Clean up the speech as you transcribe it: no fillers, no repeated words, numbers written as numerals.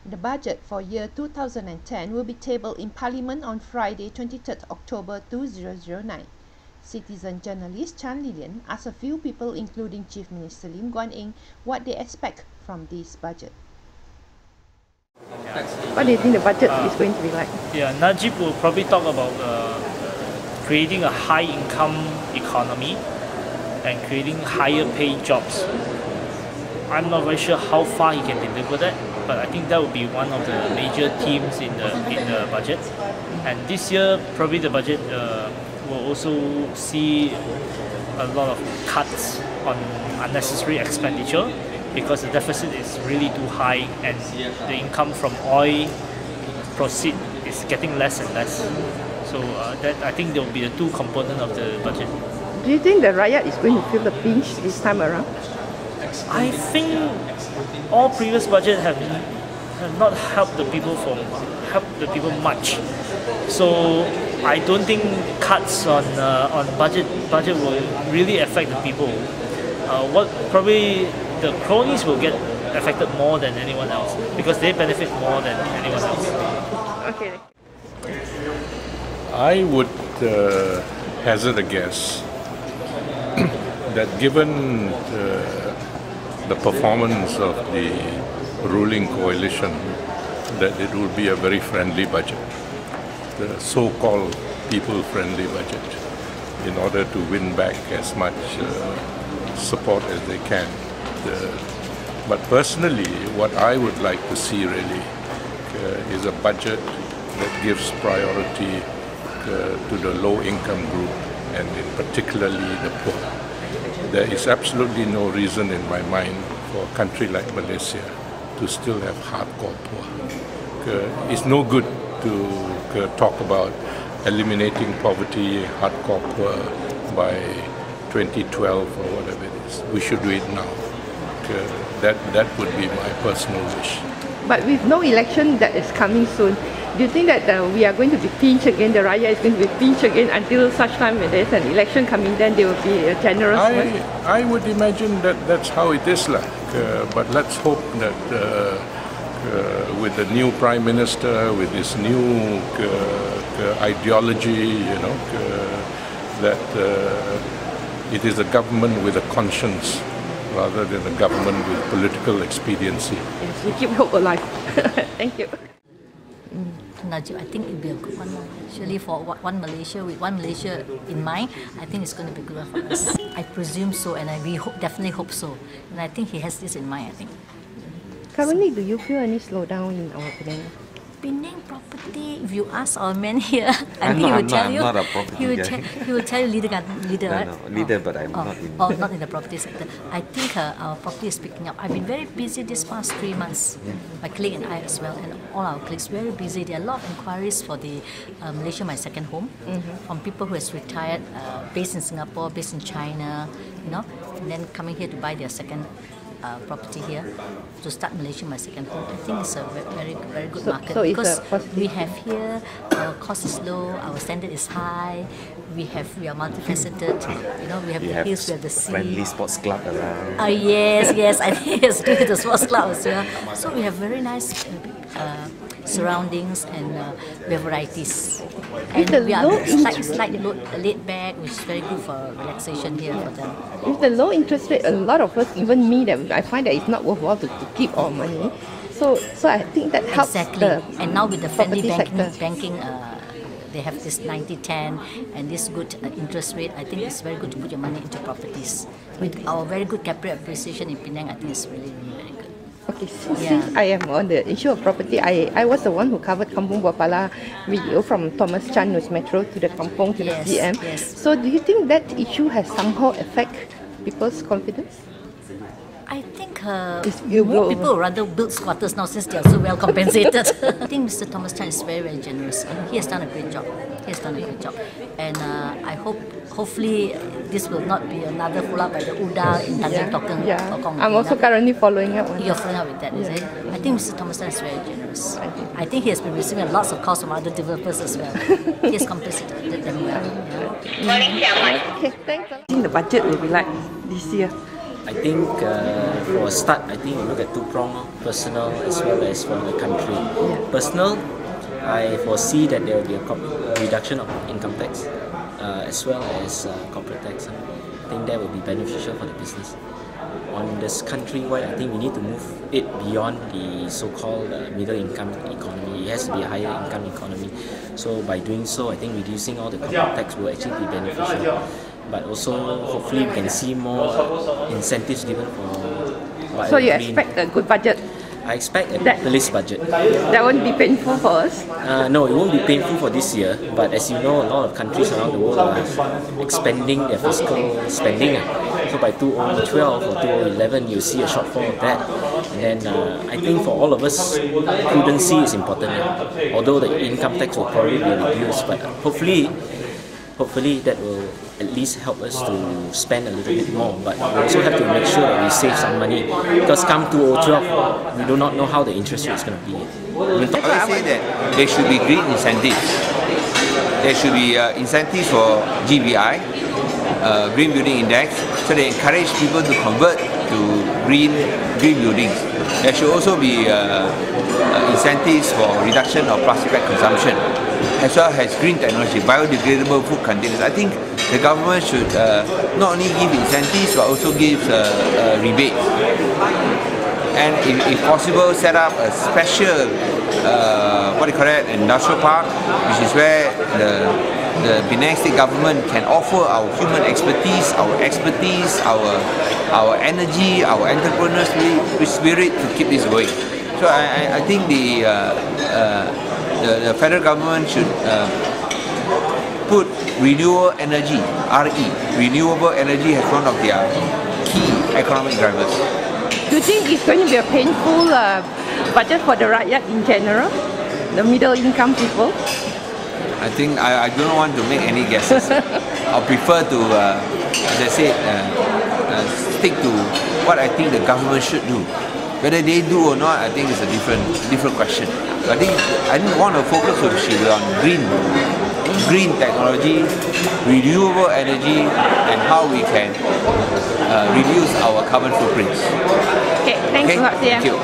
The budget for year 2010 will be tabled in Parliament on Friday, 23rd October 2009. Citizen journalist Chan Lilian asked a few people, including Chief Minister Lim Guan Eng, what they expect from this budget. What do you think the budget is going to be like? Yeah, Najib will probably talk about creating a high-income economy and creating higher-paid jobs. I'm not very sure how far he can deliver that, but I think that will be one of the major themes in the budget. And this year, probably the budget will also see a lot of cuts on unnecessary expenditure because the deficit is really too high and the income from oil proceeds is getting less and less. So that I think there will be the two components of the budget. Do you think the rakyat is going to feel the pinch this time around? I think all previous budgets have not helped the people much. So I don't think cuts on budget will really affect the people. What probably the cronies will get affected more than anyone else because they benefit more than anyone else. Okay. I would hazard a guess that given the performance of the ruling coalition, that it would be a very friendly budget, the so-called people-friendly budget, in order to win back as much support as they can. But personally, what I would like to see really is a budget that gives priority to the low-income group and particularly the poor. There is absolutely no reason in my mind for a country like Malaysia to still have hardcore poor. It's no good to talk about eliminating poverty, hardcore poor by 2012 or whatever it is. We should do it now. That would be my personal wish. But with no election that is coming soon, do you think that we are going to be pinched again, the Raya is going to be pinched again until such time when there's an election coming, then there will be a generous one? I would imagine that that's how it is like. But let's hope that with the new Prime Minister, with this new ideology, that it is a government with a conscience rather than a government with political expediency. Yes, we keep hope alive. Thank you. Najib, I think it will be a good one. Actually, for one Malaysia, with one Malaysia in mind, I think it's going to be a good one for us. I presume so, and we definitely hope so. And I think he has this in mind, I think. Currently, do you feel any slowdown in our Penang? Penang property, if you ask our man here, I think he will tell you. I'm not a property guy. He will tell you leader, leader, but I'm not in. Oh, not in the property sector. I think our property is picking up. I've been very busy this past 3 months. My colleague and I as well, and all our colleagues very busy. There are a lot of inquiries for the Malaysia My Second Home from people who has retired, based in Singapore, based in China, and then coming here to buy their second property here to start Malaysia My Second Home. I think it's a very good market because we have here our cost is low, our standard is high, we are multifaceted. We have the hills, we have the sea. Friendly sports club around. Yes, I think it's good with the sports club as well. So we have very nice surroundings and we have varieties. And we are slightly laid back, which is very good for relaxation here for them. With the low interest rate, a lot of us, even me, that I find that it's not worthwhile to keep our money. So I think that helps. Exactly. And now with the friendly banking, they have this 90-10 and this good interest rate. I think it's very good to put your money into properties. With our very good capital appreciation in Penang, I think it's really very good. Okay, since I am on the issue of property, I was the one who covered Kampung Buapala video from Thomas Chan News Metro to the Kampung to the CM. Yes. So do you think that issue has somehow affect people's confidence? I think more people rather build squatters now since they are so well compensated. I think Mr. Thomas Chan is very generous. He has done a great job. And I hopefully this will not be another follow-up by the UDA in Tanjung Tokong. I'm also currently following up on You're following up with that, is it? I think Mr. Thomas Chan is very generous. I think he has been receiving lots of calls from other developers as well. He has compensated them well. Okay, thanks. I think the budget will be like this year. I think for a start, I think we look at two-pronged, personal as well as for the country. Personal, I foresee that there will be a reduction of income tax as well as corporate tax. I think that will be beneficial for the business. On this countrywide, I think we need to move it beyond the so-called middle income economy. It has to be a higher income economy. So by doing so, I think reducing all the corporate tax will actually be beneficial. But also, hopefully, we can see more incentives given for. So you expect a good budget? I expect a capitalist budget. That won't be painful for us? No, it won't be painful for this year. But as you know, a lot of countries around the world are expanding their fiscal spending. So by 2012 or 2011, you'll see a shortfall of that. And then I think for all of us, prudency is important. Although the income tax will probably be reduced, but hopefully that will at least help us to spend a little bit more. But we also have to make sure that we save some money, because come 2012, we do not know how the interest rate is going to be. I would say that there should be green incentives. There should be incentives for GBI, Green Building Index, so they encourage people to convert to green buildings. There should also be incentives for reduction of plastic bag consumption, as well as green technology, biodegradable food containers. I think the government should not only give incentives but also give rebates. And if possible, set up a special, industrial park, which is where the Penang State government can offer our human expertise, our energy, our entrepreneurial spirit to keep this going. So I think the federal government should put renewable energy, RE, renewable energy as one of their key economic drivers. Do you think it's going to be a painful budget for the rakyat in general, the middle income people? I think I don't want to make any guesses. I prefer to, as I said, stick to what I think the government should do. Whether they do or not, I think is a different question. I didn't want to focus on green technology, renewable energy, and how we can reduce our carbon footprints. Okay, thanks a lot, Thank you.